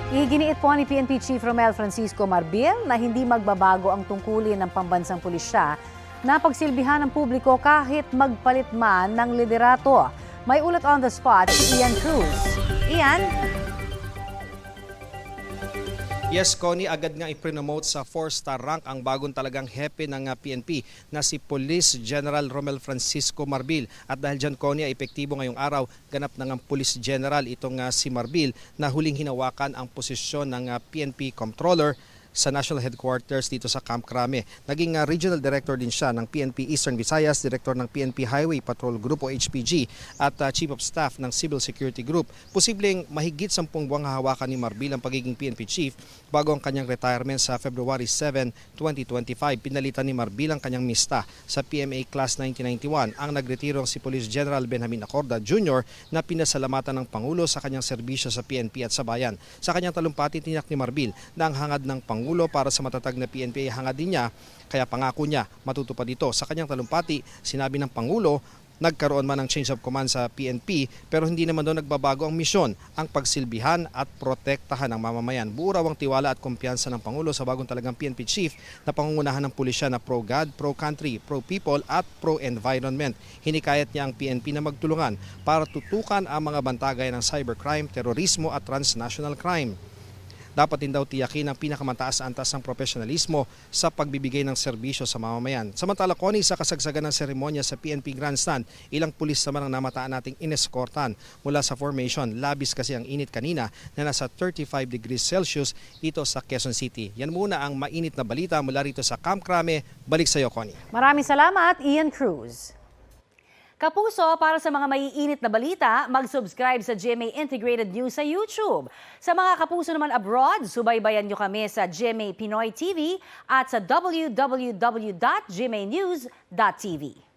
Iginiit po ni PNP Chief Romel Francisco Marbil na hindi magbabago ang tungkulin ng pambansang pulisya na pagsilbihan ng publiko kahit magpalit man ng liderato. May ulat on the spot si Ian Cruz. Ian? Yes, Connie, agad nga i-promote sa 4-star rank ang bagong talagang hepe ng PNP na si Police General Romel Francisco Marbil. At dahil dyan, Connie, epektibo ngayong araw, ganap na ng Police General itong si Marbil na huling hinawakan ang posisyon ng PNP Comptroller sa National Headquarters dito sa Camp Crame. Naging Regional Director din siya ng PNP Eastern Visayas, Director ng PNP Highway Patrol Group o HPG at Chief of Staff ng Civil Security Group. Posibleng mahigit 10 buwang hahawakan ni Marbil ang pagiging PNP Chief bago ang kanyang retirement sa February 7, 2025. Pinalitan ni Marbil ang kanyang mista sa PMA Class 1991 ang nagretiro si Police General Benjamin Acorda Jr. na pinasalamatan ng Pangulo sa kanyang serbisyo sa PNP at sa bayan. Sa kanyang talumpati, tiyak ni Marbil na ang hangad ng Pangulo para sa matatag na PNP ay hangad din niya, kaya pangako niya matutupad ito. Sa kanyang talumpati, sinabi ng Pangulo, nagkaroon man ng change of command sa PNP pero hindi naman daw nagbabago ang misyon, ang pagsilbihan at protektahan ng mamamayan. Buo raw ang tiwala at kumpiyansa ng Pangulo sa bagong talagang PNP Chief na pangungunahan ng pulisya na pro-God, pro-country, pro-people at pro-environment. Hinikayat niya ang PNP na magtulungan para tutukan ang mga bantagay ng cybercrime, terorismo at transnational crime. Dapat din daw tiyakin ang pinakamataas na antas ng profesionalismo sa pagbibigay ng serbisyo sa mamamayan. Samantala, Connie, sa kasagsagan ng seremonya sa PNP Grandstand, ilang pulis naman ang namataan nating ineskortan mula sa formation. Labis kasi ang init kanina na nasa 35 degrees Celsius dito sa Quezon City. Yan muna ang mainit na balita mula rito sa Camp Crame. Balik sa iyo, Connie. Maraming salamat, Ian Cruz. Kapuso, para sa mga maiinit na balita, mag-subscribe sa GMA Integrated News sa YouTube. Sa mga kapuso naman abroad, subaybayan nyo kami sa GMA Pinoy TV at sa www.gmanews.tv.